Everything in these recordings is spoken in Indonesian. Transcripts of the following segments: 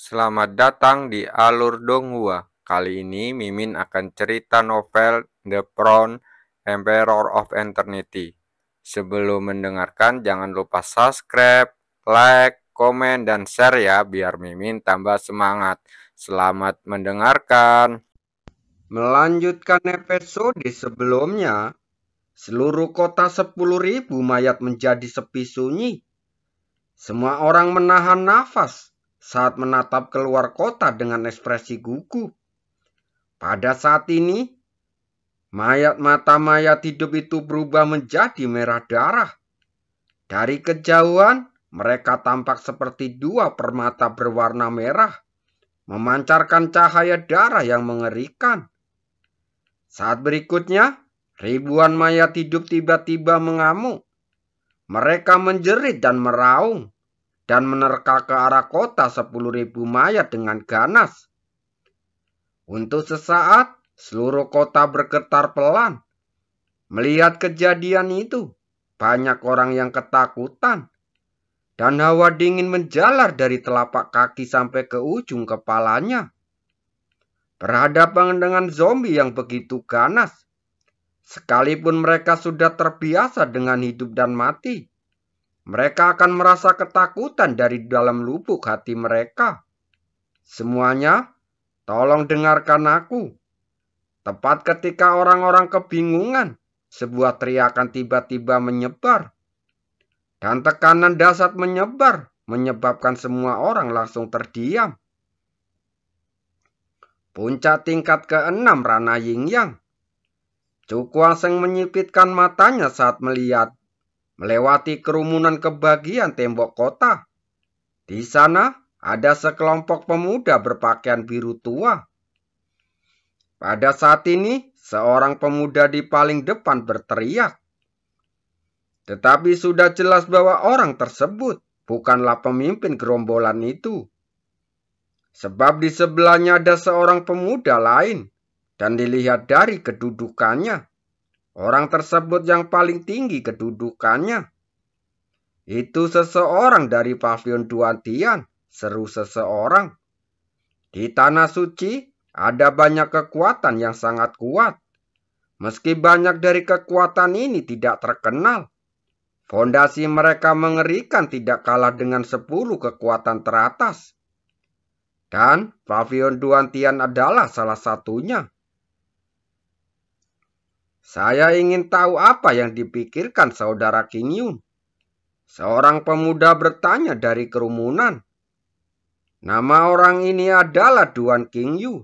Selamat datang di Alur Donghua. Kali ini Mimin akan cerita novel The Crown, Emperor of Eternity. Sebelum mendengarkan, jangan lupa subscribe, like, komen, dan share ya, biar Mimin tambah semangat. Selamat mendengarkan. Melanjutkan episode sebelumnya, seluruh kota 10.000 mayat menjadi sepi sunyi. Semua orang menahan nafas saat menatap keluar kota dengan ekspresi gugup. Pada saat ini, mata mayat hidup itu berubah menjadi merah darah. Dari kejauhan, mereka tampak seperti dua permata berwarna merah, memancarkan cahaya darah yang mengerikan. Saat berikutnya, ribuan mayat hidup tiba-tiba mengamuk. Mereka menjerit dan meraung, dan menerka ke arah kota 10.000 mayat dengan ganas. Untuk sesaat, seluruh kota bergetar pelan. Melihat kejadian itu, banyak orang yang ketakutan, dan hawa dingin menjalar dari telapak kaki sampai ke ujung kepalanya. Berhadapan dengan zombie yang begitu ganas, sekalipun mereka sudah terbiasa dengan hidup dan mati, mereka akan merasa ketakutan dari dalam lubuk hati mereka. Semuanya, tolong dengarkan aku. Tepat ketika orang-orang kebingungan, sebuah teriakan tiba-tiba menyebar. Dan tekanan dahsyat menyebar, menyebabkan semua orang langsung terdiam. Puncak tingkat ke-6 Rana Yingyang. Cukuaseng menyipitkan matanya saat melihat melewati kerumunan ke bagian tembok kota. Di sana ada sekelompok pemuda berpakaian biru tua. Pada saat ini, seorang pemuda di paling depan berteriak. Tetapi sudah jelas bahwa orang tersebut bukanlah pemimpin gerombolan itu. Sebab di sebelahnya ada seorang pemuda lain, dan dilihat dari kedudukannya, orang tersebut yang paling tinggi kedudukannya. Itu seseorang dari pavilion Duantian, seru seseorang. Di tanah suci ada banyak kekuatan yang sangat kuat. Meski banyak dari kekuatan ini tidak terkenal, fondasi mereka mengerikan tidak kalah dengan 10 kekuatan teratas. Dan pavilion Duantian adalah salah satunya. Saya ingin tahu apa yang dipikirkan saudara King Yun. Seorang pemuda bertanya dari kerumunan. Nama orang ini adalah Duan King Yu.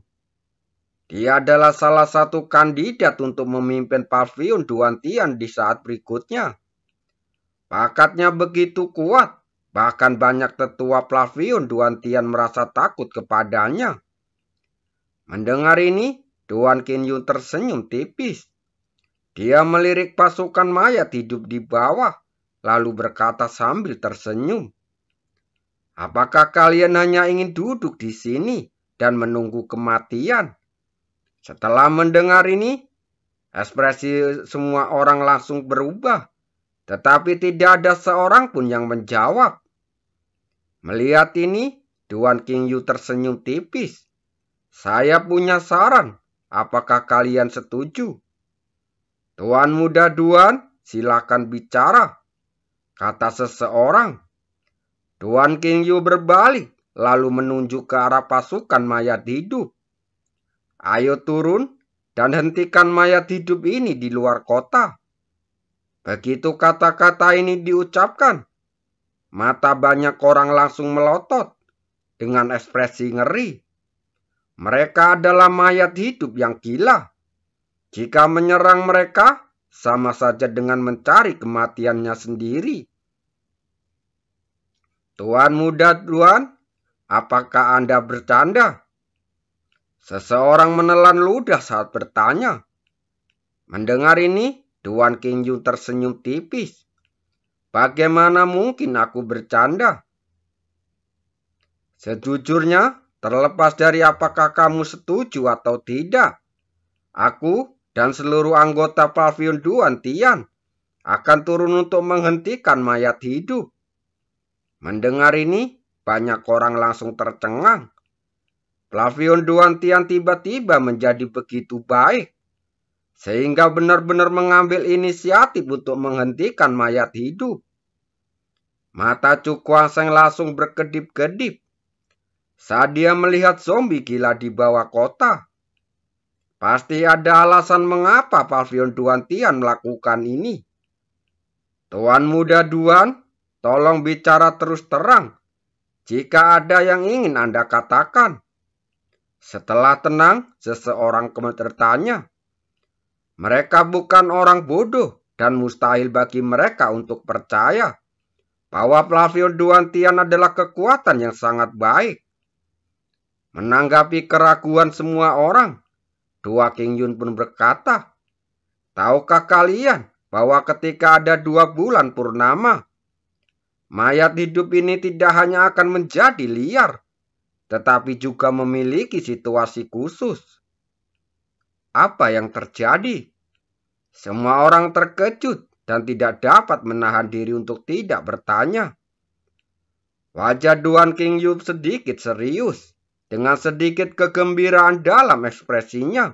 Dia adalah salah satu kandidat untuk memimpin pavilion Duantian di saat berikutnya. Bakatnya begitu kuat, bahkan banyak tetua pavilion Duantian merasa takut kepadanya. Mendengar ini, Duan King Yu tersenyum tipis. Dia melirik pasukan mayat hidup di bawah, lalu berkata sambil tersenyum. Apakah kalian hanya ingin duduk di sini dan menunggu kematian? Setelah mendengar ini, ekspresi semua orang langsung berubah, tetapi tidak ada seorang pun yang menjawab. Melihat ini, Duan King Yu tersenyum tipis. Saya punya saran, apakah kalian setuju? Tuan muda Duan, silakan bicara, kata seseorang. Duan King Yu berbalik, lalu menunjuk ke arah pasukan mayat hidup. Ayo turun dan hentikan mayat hidup ini di luar kota. Begitu kata-kata ini diucapkan, mata banyak orang langsung melotot dengan ekspresi ngeri. Mereka adalah mayat hidup yang gila. Jika menyerang mereka, sama saja dengan mencari kematiannya sendiri. Tuan muda Duan, apakah Anda bercanda? Seseorang menelan ludah saat bertanya. Mendengar ini, Duan King Yu tersenyum tipis. Bagaimana mungkin aku bercanda? Sejujurnya, terlepas dari apakah kamu setuju atau tidak, aku dan seluruh anggota pavilion Duantian akan turun untuk menghentikan mayat hidup. Mendengar ini, banyak orang langsung tercengang Flavion Duantian tiba-tiba menjadi begitu baik, sehingga benar-benar mengambil inisiatif untuk menghentikan mayat hidup. Mata Cu Kuangseng langsung berkedip-kedip saat dia melihat zombie gila di bawah kota. Pasti ada alasan mengapa Flavion Duantian melakukan ini. Tuan Muda Duan, tolong bicara terus terang jika ada yang ingin Anda katakan. Setelah tenang, seseorang bertanya. Mereka bukan orang bodoh dan mustahil bagi mereka untuk percaya bahwa Flavion Duantian adalah kekuatan yang sangat baik. Menanggapi keraguan semua orang, Tua King Yun pun berkata, tahukah kalian bahwa ketika ada 2 bulan purnama, mayat hidup ini tidak hanya akan menjadi liar, tetapi juga memiliki situasi khusus. Apa yang terjadi? Semua orang terkejut dan tidak dapat menahan diri untuk tidak bertanya. Wajah Tuan King Yun sedikit serius, dengan sedikit kegembiraan dalam ekspresinya.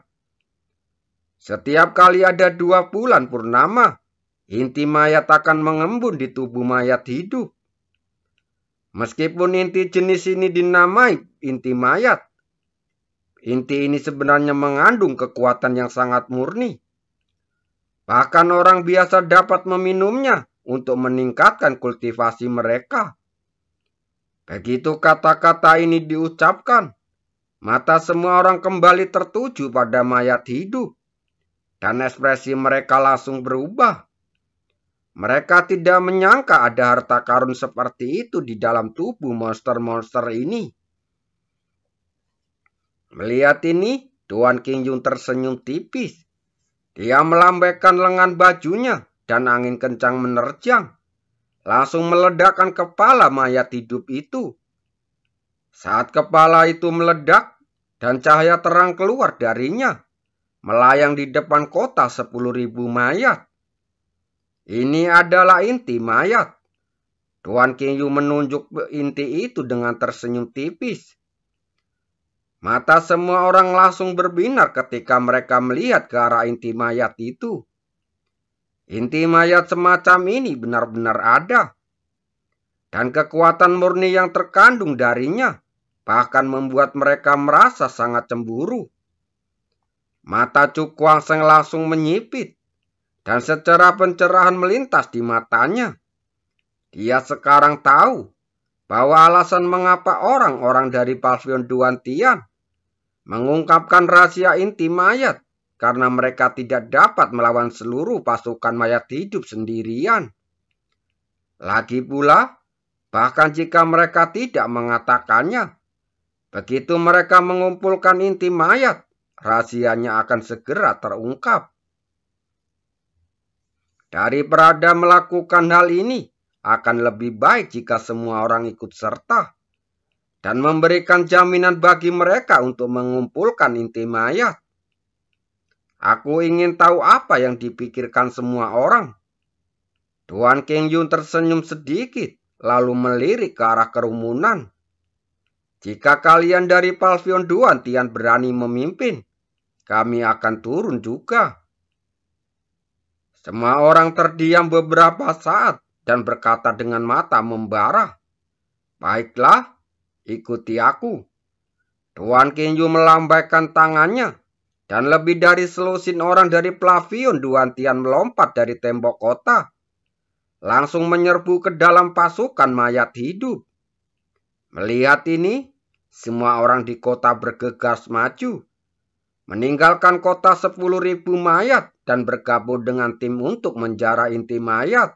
Setiap kali ada 2 bulan purnama, inti mayat akan mengembun di tubuh mayat hidup. Meskipun inti jenis ini dinamai inti mayat, inti ini sebenarnya mengandung kekuatan yang sangat murni. Bahkan orang biasa dapat meminumnya untuk meningkatkan kultivasi mereka. Begitu kata-kata ini diucapkan, mata semua orang kembali tertuju pada mayat hidup, dan ekspresi mereka langsung berubah. Mereka tidak menyangka ada harta karun seperti itu di dalam tubuh monster-monster ini. Melihat ini, Tuan King Yun tersenyum tipis. Dia melambaikan lengan bajunya dan angin kencang menerjang, langsung meledakkan kepala mayat hidup itu. Saat kepala itu meledak dan cahaya terang keluar darinya, melayang di depan kota 10.000 mayat. Ini adalah inti mayat. Tuan King Yun menunjuk inti itu dengan tersenyum tipis. Mata semua orang langsung berbinar ketika mereka melihat ke arah inti mayat itu. Inti mayat semacam ini benar-benar ada. Dan kekuatan murni yang terkandung darinya bahkan membuat mereka merasa sangat cemburu. Mata Cu Kuangseng langsung menyipit, dan secara pencerahan melintas di matanya. Dia sekarang tahu bahwa alasan mengapa orang-orang dari Flavion Duantian mengungkapkan rahasia inti mayat karena mereka tidak dapat melawan seluruh pasukan mayat hidup sendirian. Lagi pula, bahkan jika mereka tidak mengatakannya, begitu mereka mengumpulkan inti mayat, rahasianya akan segera terungkap. Daripada melakukan hal ini, akan lebih baik jika semua orang ikut serta dan memberikan jaminan bagi mereka untuk mengumpulkan inti mayat. Aku ingin tahu apa yang dipikirkan semua orang. Tuan King Yun tersenyum sedikit, lalu melirik ke arah kerumunan. Jika kalian dari Flavion Duantian berani memimpin, kami akan turun juga. Semua orang terdiam beberapa saat dan berkata dengan mata membara. Baiklah, ikuti aku. Tuan King Yun melambaikan tangannya, dan lebih dari selusin orang dari Flavion Duantian melompat dari tembok kota, langsung menyerbu ke dalam pasukan mayat hidup. Melihat ini, semua orang di kota bergegas maju, meninggalkan kota 10.000 mayat dan bergabung dengan tim untuk menjara inti mayat.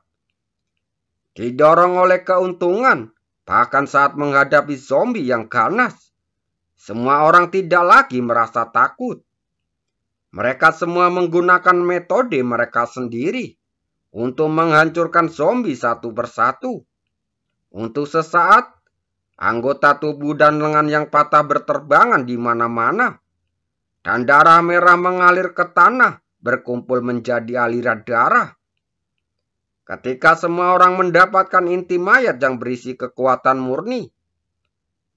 Didorong oleh keuntungan, bahkan saat menghadapi zombie yang ganas, semua orang tidak lagi merasa takut. Mereka semua menggunakan metode mereka sendiri untuk menghancurkan zombie satu persatu. Untuk sesaat, anggota tubuh dan lengan yang patah berterbangan di mana-mana, dan darah merah mengalir ke tanah, berkumpul menjadi aliran darah. Ketika semua orang mendapatkan inti mayat yang berisi kekuatan murni,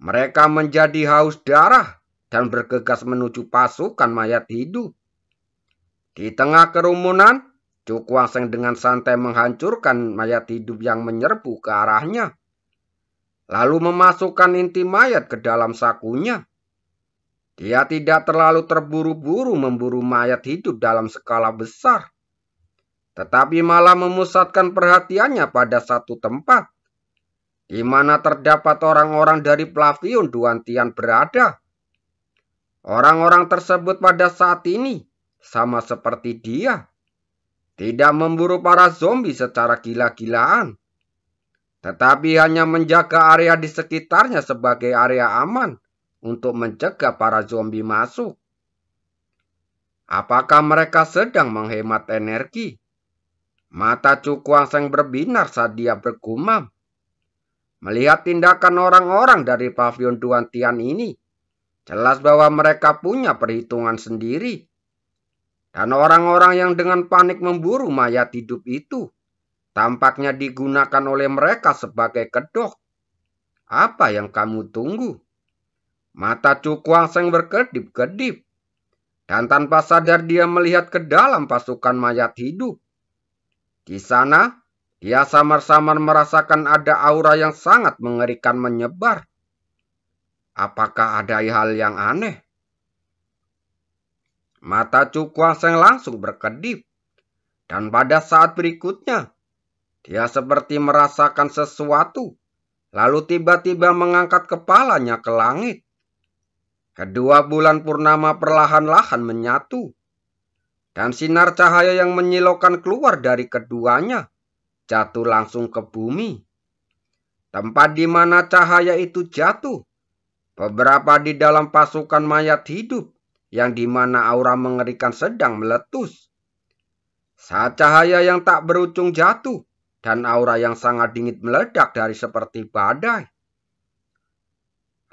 mereka menjadi haus darah dan bergegas menuju pasukan mayat hidup. Di tengah kerumunan, Chu Kuang-sheng dengan santai menghancurkan mayat hidup yang menyerbu ke arahnya, lalu memasukkan inti mayat ke dalam sakunya. Dia tidak terlalu terburu-buru memburu mayat hidup dalam skala besar, tetapi malah memusatkan perhatiannya pada satu tempat, di mana terdapat orang-orang dari Plavion Duantian berada. Orang-orang tersebut pada saat ini, sama seperti dia, tidak memburu para zombie secara gila-gilaan, tetapi hanya menjaga area di sekitarnya sebagai area aman untuk mencegah para zombie masuk. Apakah mereka sedang menghemat energi? Mata Chu Kuang-sheng berbinar saat dia bergumam. Melihat tindakan orang-orang dari Pavilion Duantian ini, jelas bahwa mereka punya perhitungan sendiri. Dan orang-orang yang dengan panik memburu mayat hidup itu, tampaknya digunakan oleh mereka sebagai kedok. Apa yang kamu tunggu? Mata Chu Kuang-sheng berkedip-kedip, dan tanpa sadar dia melihat ke dalam pasukan mayat hidup. Di sana, dia samar-samar merasakan ada aura yang sangat mengerikan menyebar. Apakah ada hal yang aneh? Mata Chu Kuang-sheng langsung berkedip, dan pada saat berikutnya, dia seperti merasakan sesuatu, lalu tiba-tiba mengangkat kepalanya ke langit. Kedua bulan purnama perlahan-lahan menyatu, dan sinar cahaya yang menyilaukan keluar dari keduanya jatuh langsung ke bumi. Tempat di mana cahaya itu jatuh, beberapa di dalam pasukan mayat hidup, yang di mana aura mengerikan sedang meletus. Saat cahaya yang tak berujung jatuh, dan aura yang sangat dingin meledak dari seperti badai,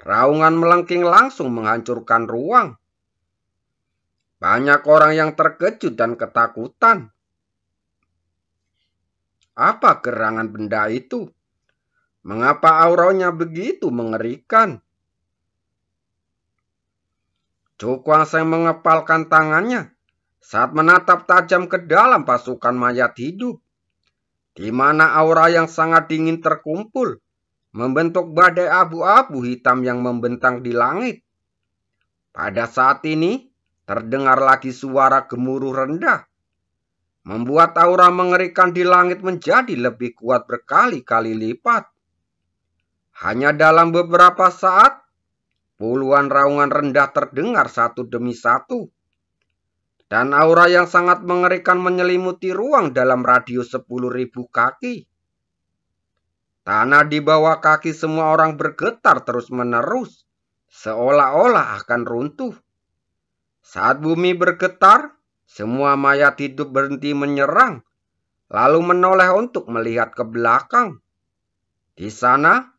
raungan melengking langsung menghancurkan ruang. Banyak orang yang terkejut dan ketakutan. Apa gerangan benda itu? Mengapa auranya begitu mengerikan? Chu Kuang-sheng mengepalkan tangannya saat menatap tajam ke dalam pasukan mayat hidup, di mana aura yang sangat dingin terkumpul, membentuk badai abu-abu hitam yang membentang di langit. Pada saat ini, terdengar lagi suara gemuruh rendah, membuat aura mengerikan di langit menjadi lebih kuat berkali-kali lipat. Hanya dalam beberapa saat, puluhan raungan rendah terdengar satu demi satu, dan aura yang sangat mengerikan menyelimuti ruang dalam radius 10.000 kaki. Tanah di bawah kaki semua orang bergetar terus-menerus, seolah-olah akan runtuh. Saat bumi bergetar, semua mayat hidup berhenti menyerang, lalu menoleh untuk melihat ke belakang. Di sana,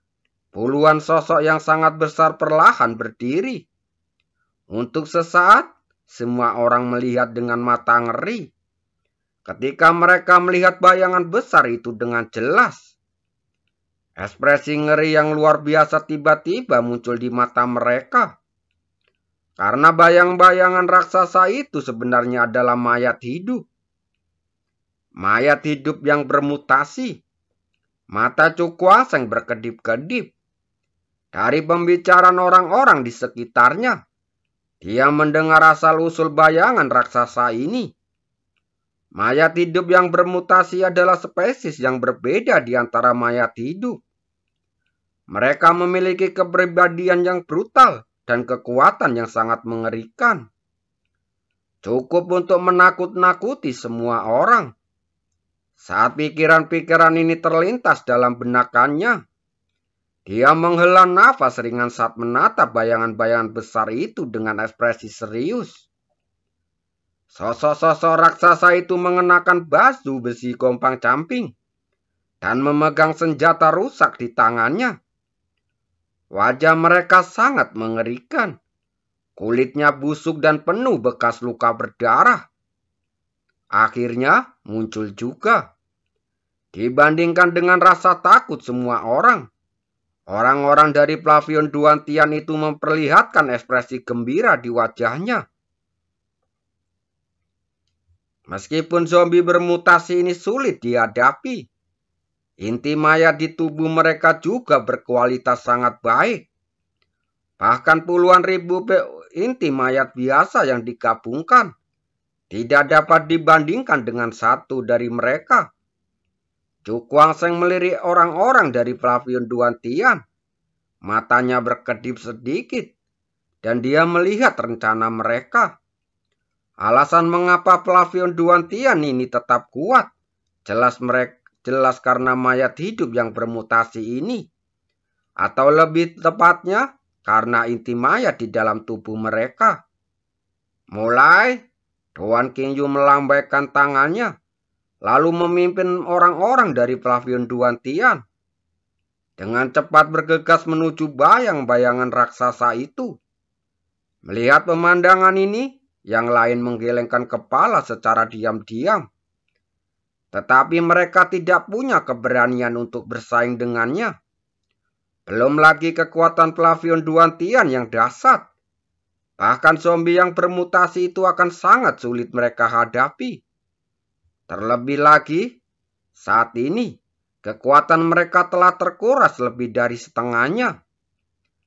puluhan sosok yang sangat besar perlahan berdiri. Untuk sesaat, semua orang melihat dengan mata ngeri. Ketika mereka melihat bayangan besar itu dengan jelas, ekspresi ngeri yang luar biasa tiba-tiba muncul di mata mereka. Karena bayang-bayangan raksasa itu sebenarnya adalah mayat hidup. Mayat hidup yang bermutasi. Mata Chu Kuang-sheng berkedip-kedip. Dari pembicaraan orang-orang di sekitarnya, dia mendengar asal-usul bayangan raksasa ini. Mayat hidup yang bermutasi adalah spesies yang berbeda di antara mayat hidup. Mereka memiliki kepribadian yang brutal dan kekuatan yang sangat mengerikan. Cukup untuk menakut-nakuti semua orang. Saat pikiran-pikiran ini terlintas dalam benakannya, dia menghela nafas ringan saat menatap bayangan-bayangan besar itu dengan ekspresi serius. Sosok-sosok raksasa itu mengenakan baju besi kompang-camping dan memegang senjata rusak di tangannya. Wajah mereka sangat mengerikan. Kulitnya busuk dan penuh bekas luka berdarah. Akhirnya muncul juga, dibandingkan dengan rasa takut semua orang, Orang-orang dari Flavion Duantian itu memperlihatkan ekspresi gembira di wajahnya. Meskipun zombie bermutasi ini sulit dihadapi, inti mayat di tubuh mereka juga berkualitas sangat baik. Bahkan puluhan ribu inti mayat biasa yang digabungkan tidak dapat dibandingkan dengan satu dari mereka. Cukuangseng melirik orang-orang dari Flavion Duantian. Matanya berkedip sedikit, dan dia melihat rencana mereka. Alasan mengapa Flavion Duantian ini tetap kuat, jelas karena mayat hidup yang bermutasi ini. Atau lebih tepatnya, karena inti mayat di dalam tubuh mereka. Mulai, Tuan Qingyu melambaikan tangannya, lalu memimpin orang-orang dari Flavion Duantian. Dengan cepat bergegas menuju bayang-bayangan raksasa itu. Melihat pemandangan ini, yang lain menggelengkan kepala secara diam-diam. Tetapi mereka tidak punya keberanian untuk bersaing dengannya. Belum lagi kekuatan Flavion Duantian yang dahsyat. Bahkan zombie yang bermutasi itu akan sangat sulit mereka hadapi. Terlebih lagi, saat ini kekuatan mereka telah terkuras lebih dari setengahnya.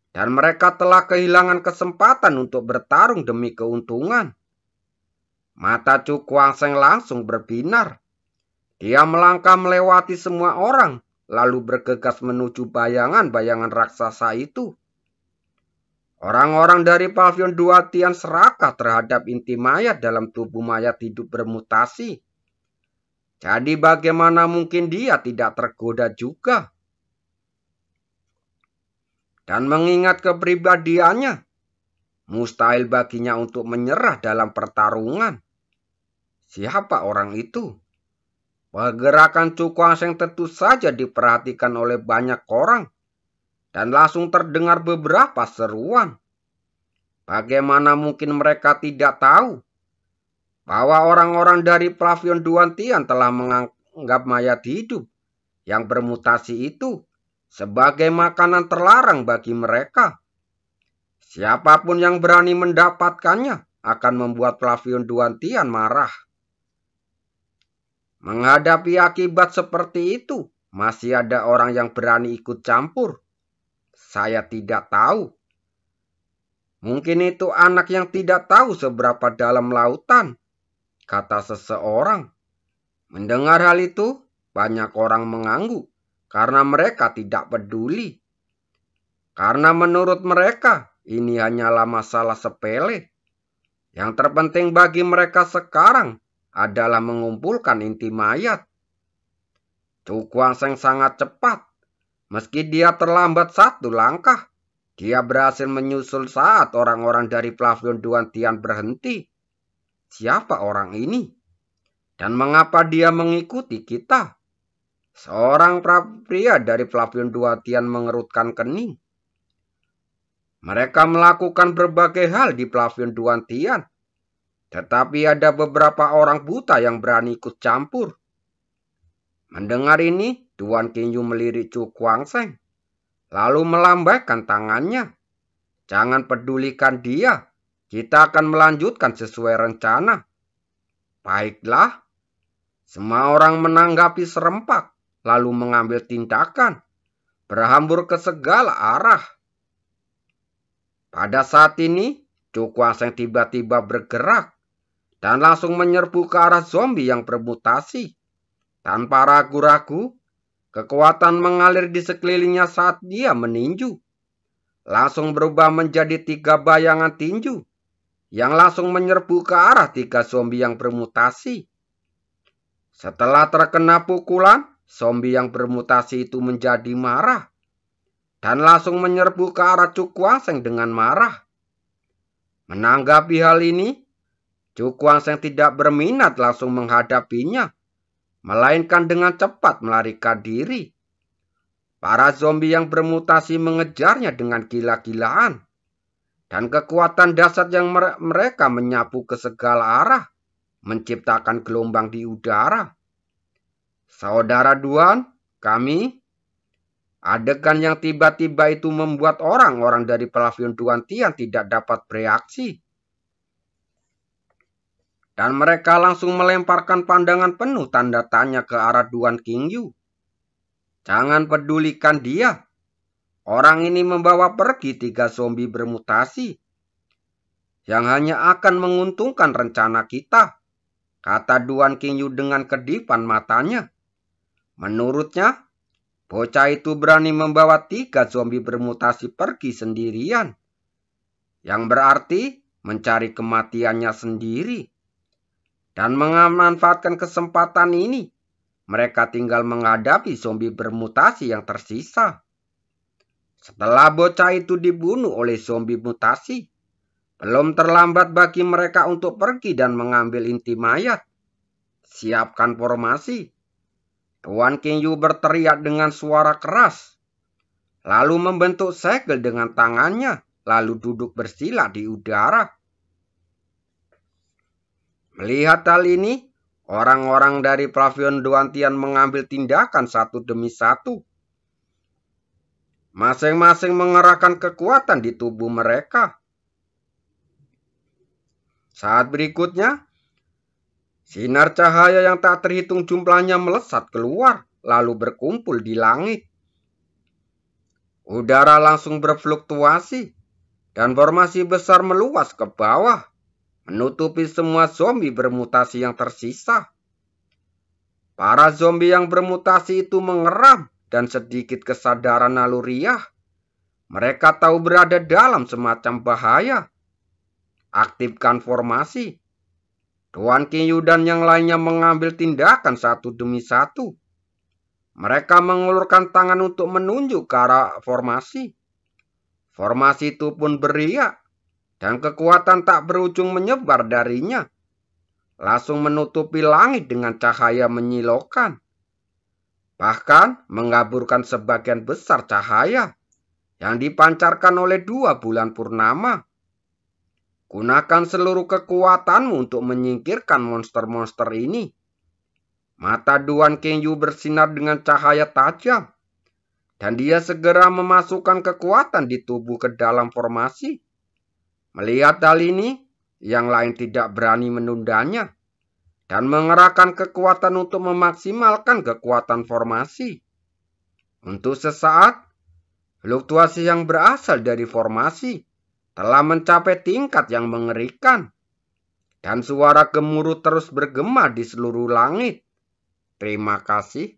Dan mereka telah kehilangan kesempatan untuk bertarung demi keuntungan. Mata Cukuangseng langsung berbinar. Dia melangkah melewati semua orang, lalu bergegas menuju bayangan-bayangan raksasa itu. Orang-orang dari Flavion Duantian serakah terhadap inti mayat dalam tubuh mayat hidup bermutasi. Jadi bagaimana mungkin dia tidak tergoda juga? Dan mengingat kepribadiannya, mustahil baginya untuk menyerah dalam pertarungan. Siapa orang itu? Pergerakan Cukuangseng tentu saja diperhatikan oleh banyak orang, dan langsung terdengar beberapa seruan. Bagaimana mungkin mereka tidak tahu bahwa orang-orang dari Flavion Duantian telah menganggap mayat hidup yang bermutasi itu sebagai makanan terlarang bagi mereka. Siapapun yang berani mendapatkannya akan membuat Flavion Duantian marah. Menghadapi akibat seperti itu, masih ada orang yang berani ikut campur. Saya tidak tahu. Mungkin itu anak yang tidak tahu seberapa dalam lautan, kata seseorang. Mendengar hal itu, banyak orang mengangguk karena mereka tidak peduli. Karena menurut mereka, ini hanyalah masalah sepele. Yang terpenting bagi mereka sekarang adalah mengumpulkan inti mayat. Cukuangseng sangat cepat. Meski dia terlambat satu langkah, dia berhasil menyusul saat orang-orang dari Flavion Duantian berhenti. Siapa orang ini? Dan mengapa dia mengikuti kita? Seorang pria dari Flavion Duantian mengerutkan kening. Mereka melakukan berbagai hal di Flavion Duantian. Tetapi ada beberapa orang buta yang berani ikut campur. Mendengar ini, Tuan Qingyu melirik Cukuangseng, lalu melambaikan tangannya. Jangan pedulikan dia, kita akan melanjutkan sesuai rencana. Baiklah, semua orang menanggapi serempak, lalu mengambil tindakan, berhambur ke segala arah. Pada saat ini, Cukuangseng tiba-tiba bergerak, dan langsung menyerbu ke arah zombie yang bermutasi. Tanpa ragu-ragu, kekuatan mengalir di sekelilingnya saat dia meninju. Langsung berubah menjadi 3 bayangan tinju, yang langsung menyerbu ke arah 3 zombie yang bermutasi. Setelah terkena pukulan, zombie yang bermutasi itu menjadi marah, dan langsung menyerbu ke arah Cukuangseng dengan marah. Menanggapi hal ini, Cukuangseng tidak berminat langsung menghadapinya, melainkan dengan cepat melarikan diri. Para zombie yang bermutasi mengejarnya dengan gila-gilaan, dan kekuatan dahsyat yang mereka menyapu ke segala arah, menciptakan gelombang di udara. Saudara Duan, kami Adegan yang tiba-tiba itu membuat orang-orang dari Pavilion Duan Tian tidak dapat bereaksi. Dan mereka langsung melemparkan pandangan penuh tanda tanya ke arah Duan Qingyu. Jangan pedulikan dia. Orang ini membawa pergi 3 zombie bermutasi yang hanya akan menguntungkan rencana kita, kata Duan Qingyu dengan kedipan matanya. Menurutnya, bocah itu berani membawa 3 zombie bermutasi pergi sendirian, yang berarti mencari kematiannya sendiri. Dan memanfaatkan kesempatan ini, mereka tinggal menghadapi zombie bermutasi yang tersisa. Setelah bocah itu dibunuh oleh zombie mutasi, belum terlambat bagi mereka untuk pergi dan mengambil inti mayat. Siapkan formasi. Tuan Qingyu berteriak dengan suara keras, lalu membentuk segel dengan tangannya, lalu duduk bersila di udara. Melihat hal ini, orang-orang dari Pavilion Duan Tian mengambil tindakan satu demi satu. Masing-masing mengerahkan kekuatan di tubuh mereka. Saat berikutnya, sinar cahaya yang tak terhitung jumlahnya melesat keluar, lalu berkumpul di langit. Udara langsung berfluktuasi, dan formasi besar meluas ke bawah, menutupi semua zombie bermutasi yang tersisa. Para zombie yang bermutasi itu mengeram, dan sedikit kesadaran naluriah. Mereka tahu berada dalam semacam bahaya. Aktifkan formasi. Tuan Qingyu dan yang lainnya mengambil tindakan satu demi satu. Mereka mengulurkan tangan untuk menunjuk ke arah formasi. Formasi itu pun beriak, dan kekuatan tak berujung menyebar darinya, langsung menutupi langit dengan cahaya menyilaukan, bahkan mengaburkan sebagian besar cahaya yang dipancarkan oleh 2 bulan purnama. Gunakan seluruh kekuatanmu untuk menyingkirkan monster-monster ini. Mata Duan Qingyu bersinar dengan cahaya tajam, dan dia segera memasukkan kekuatan di tubuh ke dalam formasi. Melihat hal ini, yang lain tidak berani menundanya, dan mengerahkan kekuatan untuk memaksimalkan kekuatan formasi. Untuk sesaat, fluktuasi yang berasal dari formasi telah mencapai tingkat yang mengerikan, dan suara gemuruh terus bergema di seluruh langit. Terima kasih.